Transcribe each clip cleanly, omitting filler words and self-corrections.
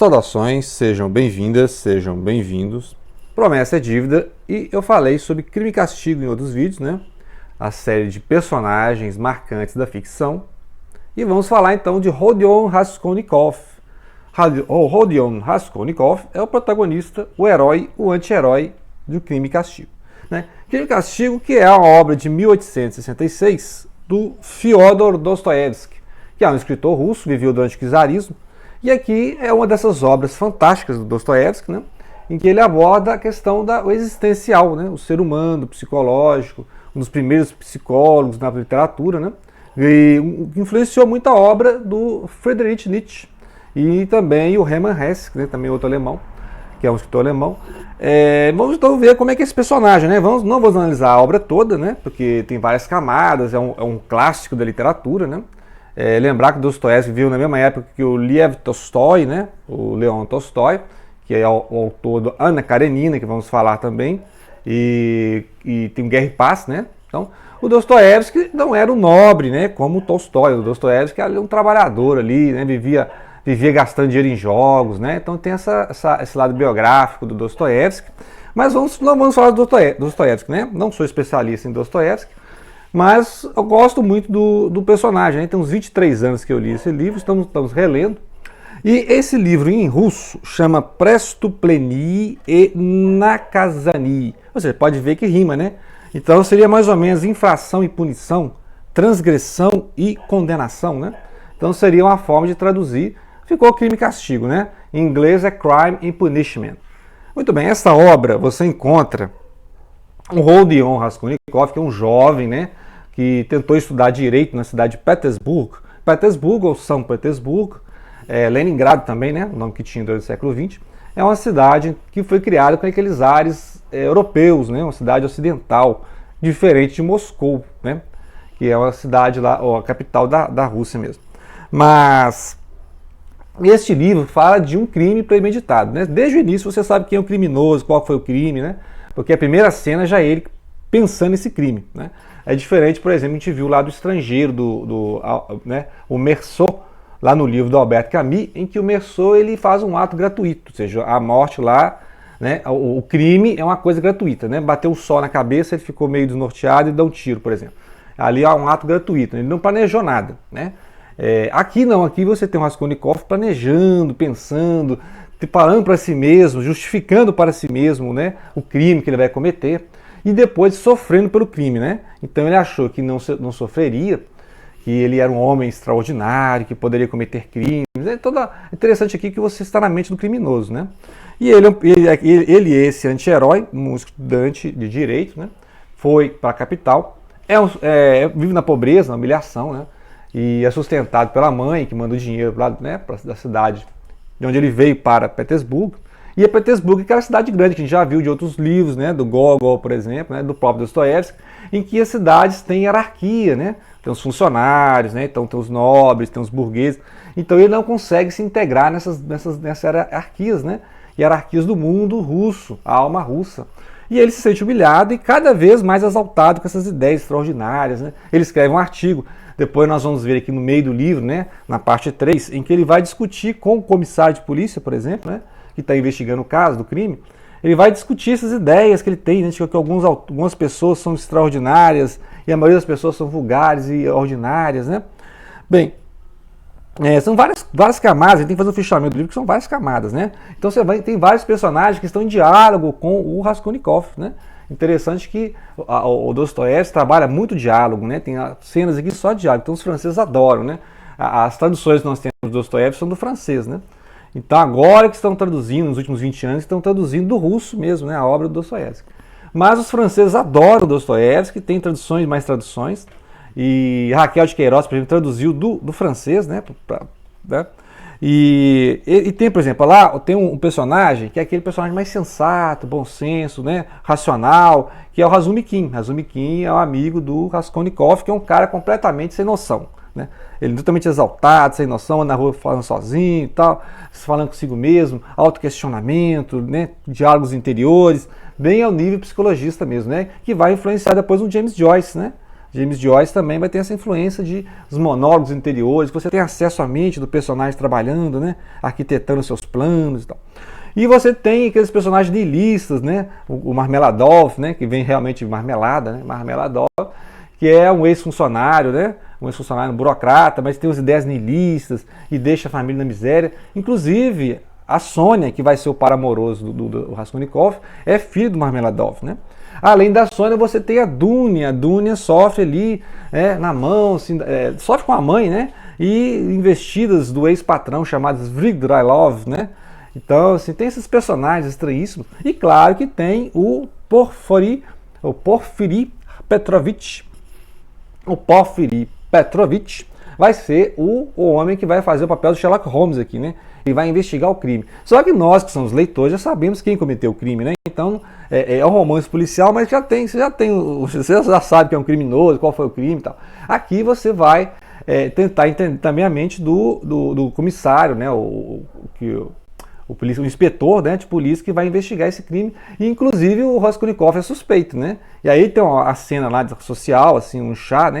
Saudações, sejam bem-vindas, sejam bem-vindos. Promessa é dívida e eu falei sobre Crime e Castigo em outros vídeos, né? A série de personagens marcantes da ficção. E vamos falar então de Rodion Raskolnikov. O Rodion Raskolnikov é o protagonista, o herói, o anti-herói do Crime e Castigo. Né? Crime e Castigo, que é uma obra de 1866 do Fyodor Dostoiévski, que é um escritor russo, viveu durante o czarismo. E aqui é uma dessas obras fantásticas do Dostoiévski, né, em que ele aborda a questão do existencial, né, o ser humano, o psicológico, um dos primeiros psicólogos na literatura, né, e influenciou muito a obra do Friedrich Nietzsche e também o Hermann Hesse, né, também outro alemão, que é um escritor alemão. Vamos então ver como é que é esse personagem, né? Não vamos analisar a obra toda, né, porque tem várias camadas, é um clássico da literatura, né? Lembrar que Dostoiévski viu na mesma época que o Lev Tolstói, né? O Leon Tolstói, que é o autor do Anna Karenina, que vamos falar também, e tem Guerra e Paz, né? Então, o Dostoiévski não era um nobre, né? Como o Tolstói. O Dostoiévski era um trabalhador ali, né? Vivia gastando dinheiro em jogos, né? Então tem esse lado biográfico do Dostoiévski. Mas não vamos falar do Dostoiévski, né? Não sou especialista em Dostoiévski, mas eu gosto muito do personagem, né? Tem uns 23 anos que eu li esse livro, estamos relendo. E esse livro em russo chama Prestuplenie e Nakazanie. Você pode ver que rima, né? Então seria mais ou menos infração e punição, transgressão e condenação, né? Então seria uma forma de traduzir. Ficou crime e castigo, né? Em inglês é crime and punishment. Muito bem, essa obra você encontra o Rodion Raskolnikov, que é um jovem, né, que tentou estudar direito na cidade de Petersburgo, ou São Petersburgo, Leningrado também, né, o nome que tinha durante o século XX, é uma cidade que foi criada com aqueles ares europeus, né, uma cidade ocidental, diferente de Moscou, né, que é uma cidade lá, a capital da Rússia mesmo. Mas este livro fala de um crime premeditado, né? Desde o início você sabe quem é o criminoso, qual foi o crime, né? Porque a primeira cena já é ele pensando nesse crime, né? É diferente, por exemplo, a gente viu lá do Estrangeiro, né, o Meursault, lá no livro do Albert Camus, em que o Meursault ele faz um ato gratuito, ou seja, a morte lá, né, o crime é uma coisa gratuita, né? Bateu o sol na cabeça, ele ficou meio desnorteado e dá um tiro, por exemplo. Ali é um ato gratuito, ele não planejou nada, né? Aqui não, aqui você tem o Raskolnikov planejando, pensando, preparando para si mesmo, justificando para si mesmo, né, o crime que ele vai cometer e depois sofrendo pelo crime, né? Então ele achou que não sofreria, que ele era um homem extraordinário, que poderia cometer crimes. É toda interessante aqui que você está na mente do criminoso, né? E ele esse anti-herói, um estudante de direito, né, foi para a capital, vive na pobreza, na humilhação, né? E é sustentado pela mãe, que manda o dinheiro lá, né, da cidade de onde ele veio para Petersburgo. E a Petersburgo é aquela cidade grande que a gente já viu de outros livros, né, do Gogol, por exemplo, né, do próprio Dostoiévski, em que as cidades têm hierarquia, né? Tem os funcionários, né, então tem os nobres, tem os burgueses. Então ele não consegue se integrar nessas hierarquias, né? Hierarquias do mundo russo, a alma russa. E ele se sente humilhado e cada vez mais exaltado com essas ideias extraordinárias, né? Ele escreve um artigo. Depois nós vamos ver aqui no meio do livro, né, na parte 3, em que ele vai discutir com o comissário de polícia, por exemplo, né, que está investigando o caso do crime. Ele vai discutir essas ideias que ele tem, né, de que algumas pessoas são extraordinárias e a maioria das pessoas são vulgares e ordinárias, né? Bem, são várias camadas, a gente tem que fazer um fechamento do livro, que são várias camadas, né? Então tem vários personagens que estão em diálogo com o Raskolnikov, né? Interessante que o Dostoiévski trabalha muito diálogo, né? Tem cenas aqui só de diálogo, então os franceses adoram, né? As traduções que nós temos do Dostoiévski são do francês, né? Então agora que estão traduzindo, nos últimos 20 anos, estão traduzindo do russo mesmo, né? A obra do Dostoiévski. Mas os franceses adoram o Dostoiévski, tem mais traduções, e Raquel de Queiroz, por exemplo, traduziu do francês, né? E tem, por exemplo, lá tem um personagem que é aquele personagem mais sensato, bom senso, né, racional, que é o Razumikin. Razumikin é um amigo do Raskolnikov, que é um cara completamente sem noção, né? Ele é totalmente exaltado, sem noção, anda na rua falando sozinho e tal, falando consigo mesmo, autoquestionamento, né, diálogos interiores, bem ao nível psicologista mesmo, né, que vai influenciar depois no James Joyce, né? James Joyce também vai ter essa influência de os monólogos interiores, que você tem acesso à mente do personagem trabalhando, né, arquitetando seus planos e tal. E você tem aqueles personagens nihilistas, né, o Marmeladov, né, que vem realmente de marmelada, né, Marmeladov, que é um ex-funcionário, né, um ex-funcionário, um burocrata, mas tem as ideias nihilistas e deixa a família na miséria. Inclusive, a Sônia, que vai ser o par amoroso do Raskolnikov, é filho do Marmeladov, né? Além da Sônia, você tem a Dunia sofre ali, na mão, assim, sofre com a mãe, né? E investidas do ex-patrão chamados Svidrigailov, né? Então, assim, tem esses personagens estranhíssimos. E claro que tem o Porfiri Petrovich. O Porfiri Petrovich vai ser o homem que vai fazer o papel do Sherlock Holmes aqui, né? E vai investigar o crime. Só que nós, que somos leitores, já sabemos quem cometeu o crime, né? Então, é um romance policial, mas você já sabe que é um criminoso, qual foi o crime e tal. Aqui você vai tentar entender também a mente do comissário, né? O inspetor, né, de polícia que vai investigar esse crime, e inclusive o Raskolnikov é suspeito, né? E aí tem a cena lá social, assim, um chá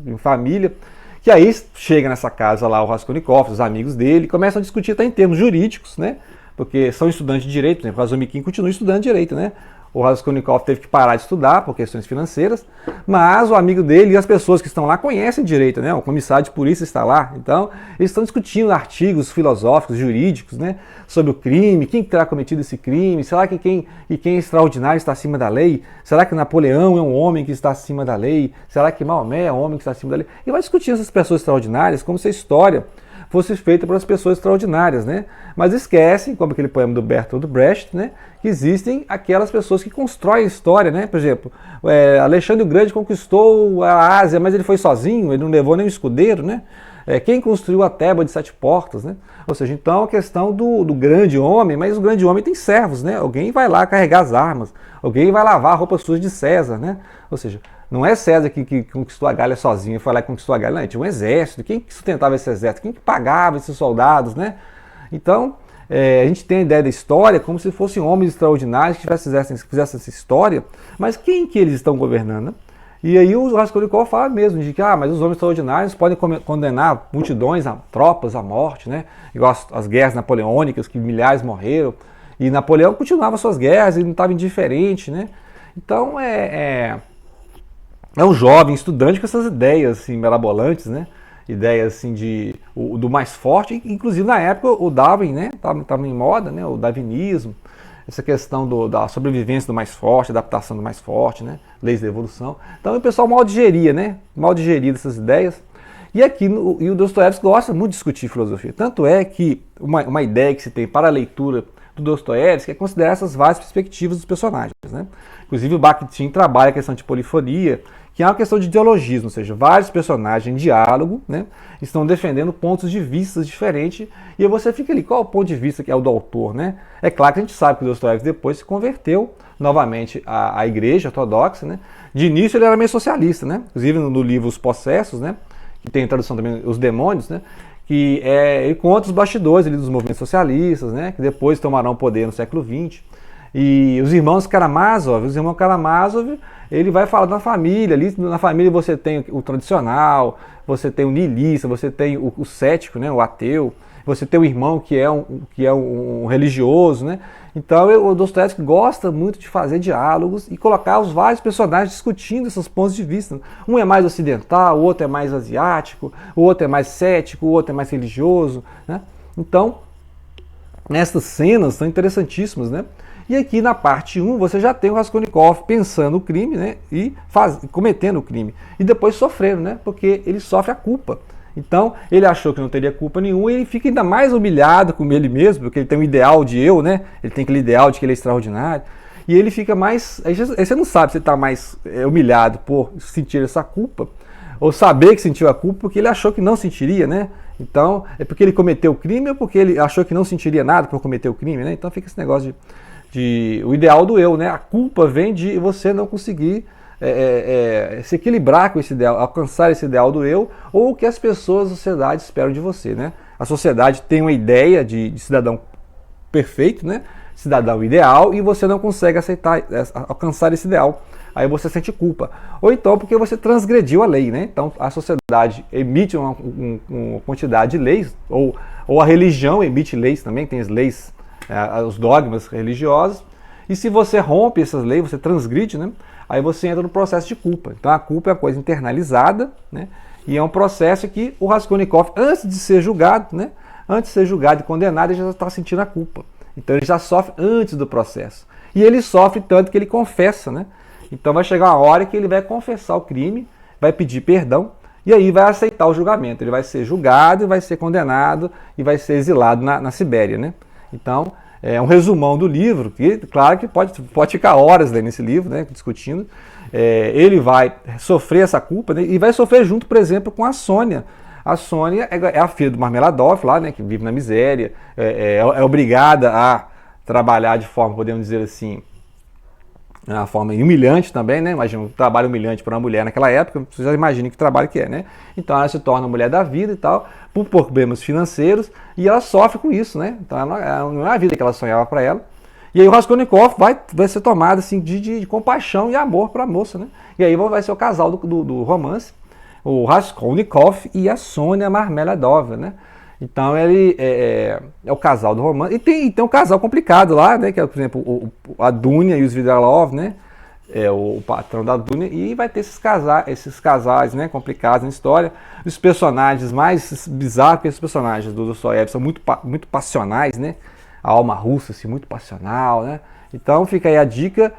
em família, que aí chega nessa casa lá o Raskolnikov, os amigos dele, começam a discutir até em termos jurídicos, né? Porque são estudantes de direito, por exemplo, o Razumikin continua estudando direito, né? O Raskolnikov teve que parar de estudar por questões financeiras, mas o amigo dele e as pessoas que estão lá conhecem direito, né? O comissário de polícia está lá, então eles estão discutindo artigos filosóficos, jurídicos, né? Sobre o crime, quem terá cometido esse crime, será que quem é extraordinário está acima da lei? Será que Napoleão é um homem que está acima da lei? Será que Maomé é um homem que está acima da lei? E vai discutir essas pessoas extraordinárias como se a história fosse feita pelas pessoas extraordinárias, né? Mas esquecem, como aquele poema do Bertolt Brecht, né? Que existem aquelas pessoas que constroem a história, né? Por exemplo, Alexandre o Grande conquistou a Ásia, mas ele foi sozinho, ele não levou nem um escudeiro, né? Quem construiu a Teba de 7 portas, né? Ou seja, então a questão do grande homem, mas o grande homem tem servos, né? Alguém vai lá carregar as armas, alguém vai lavar a roupa suja de César, né? Ou seja, não é César que conquistou a Gália sozinho, foi lá e conquistou a Gália, não, tinha um exército. Quem que sustentava esse exército? Quem que pagava esses soldados, né? Então, a gente tem a ideia da história como se fossem homens extraordinários que fizessem essa história, mas quem que eles estão governando, né? E aí o Raskolnikov fala mesmo de que mas os homens extraordinários podem condenar multidões, tropas à morte, né? Igual as guerras napoleônicas, que milhares morreram, e Napoleão continuava suas guerras, ele não estava indiferente, né? Então é um jovem estudante com essas ideias assim, mirabolantes, né? Ideias assim do mais forte, inclusive na época o Darwin, né? Tava em moda, né? O darwinismo, essa questão da sobrevivência do mais forte, adaptação do mais forte, né? Leis da evolução. Então o pessoal mal digeria, né? Mal digeria essas ideias. E aqui o Dostoiévski gosta muito de discutir filosofia. Tanto é que uma ideia que se tem para a leitura do Dostoiévski é considerar essas várias perspectivas dos personagens, né? Inclusive o Bakhtin trabalha a questão de polifonia, que é uma questão de ideologismo, ou seja, vários personagens em diálogo, né, estão defendendo pontos de vista diferentes, e aí você fica ali, qual é o ponto de vista que é o do autor, né? É claro que a gente sabe que o Dostoiévski depois se converteu novamente à igreja ortodoxa, né? De início ele era meio socialista, né? Inclusive no livro Os Possessos, né, que tem tradução também Os Demônios, né, que ele conta os bastidores ali dos movimentos socialistas, né, que depois tomarão poder no século XX. E os irmãos Karamazov, ele vai falar da família, ali na família você tem o tradicional, você tem o niilista, você tem o cético, né, o ateu, você tem o irmão que é um religioso, né? Então o Dostoiévski gosta muito de fazer diálogos e colocar os vários personagens discutindo esses pontos de vista. Um é mais ocidental, o outro é mais asiático, o outro é mais cético, o outro é mais religioso, né? Então, essas cenas são interessantíssimas, né? E aqui na parte 1 você já tem o Raskolnikov pensando o crime, né, e cometendo o crime. E depois sofrendo, né, porque ele sofre a culpa. Então ele achou que não teria culpa nenhuma e ele fica ainda mais humilhado com ele mesmo, porque ele tem um ideal de eu, né, ele tem aquele ideal de que ele é extraordinário. E ele fica mais... Aí você não sabe se ele está mais humilhado por sentir essa culpa, ou saber que sentiu a culpa porque ele achou que não sentiria, né? Então é porque ele cometeu o crime ou porque ele achou que não sentiria nada por cometer o crime, né? Então fica esse negócio o ideal do eu, né? A culpa vem de você não conseguir se equilibrar com esse ideal, alcançar esse ideal do eu, ou o que as pessoas da sociedade esperam de você, né? A sociedade tem uma ideia de cidadão perfeito, né? Cidadão ideal, e você não consegue alcançar esse ideal. aí você sente culpa. Ou então porque você transgrediu a lei, né? Então a sociedade emite uma quantidade de leis, ou a religião emite leis também, tem as leis, os dogmas religiosos, e se você rompe essas leis, você transgride, né? Aí você entra no processo de culpa. Então a culpa é uma coisa internalizada, né? E é um processo que o Raskolnikov, antes de ser julgado, né? Antes de ser julgado e condenado, ele já está sentindo a culpa. Então ele já sofre antes do processo. E ele sofre tanto que ele confessa, né? Então vai chegar uma hora que ele vai confessar o crime, vai pedir perdão, e aí vai aceitar o julgamento. Ele vai ser julgado, vai ser condenado e vai ser exilado na Sibéria, né? Então, é um resumão do livro, que claro que pode ficar horas lendo esse livro, né, discutindo. Ele vai sofrer essa culpa, né, e vai sofrer junto, por exemplo, com a Sônia. A Sônia é a filha do Marmeladov lá, né, que vive na miséria, é obrigada a trabalhar de forma, podemos dizer assim, uma forma humilhante também, né? Imagina um trabalho humilhante para uma mulher naquela época, você já imagina que trabalho que é, né? Então ela se torna mulher da vida e tal, por problemas financeiros, e ela sofre com isso, né? Então ela não é a vida que ela sonhava para ela. E aí o Raskolnikov vai ser tomado assim, de compaixão e amor para a moça, né? E aí vai ser o casal do romance, o Raskolnikov e a Sônia Marmeladova, né? Então ele é o casal do romance. E tem um casal complicado lá, né? Que é, por exemplo, a Dunya e o Svidrigailov, né? É o patrão da Dunya. E vai ter esses casais, né? Complicados na história. Os personagens mais bizarros, que esses personagens do Dostoiévski são muito passionais, né? A alma russa, assim, muito passional, né? Então fica aí a dica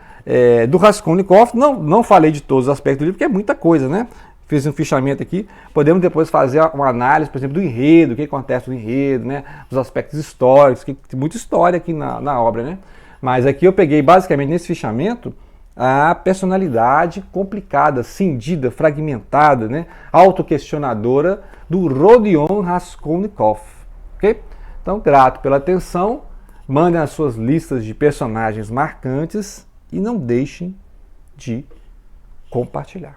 do Raskolnikov. Não falei de todos os aspectos do livro, porque é muita coisa, né? Fiz um fichamento aqui, podemos depois fazer uma análise, por exemplo, do enredo, o que acontece no enredo, né? Os aspectos históricos, que tem muita história aqui na obra, né? Mas aqui eu peguei basicamente nesse fichamento a personalidade complicada, cindida, fragmentada, né? Autoquestionadora do Rodion Raskolnikov, ok? Então, grato pela atenção, mandem as suas listas de personagens marcantes e não deixem de compartilhar.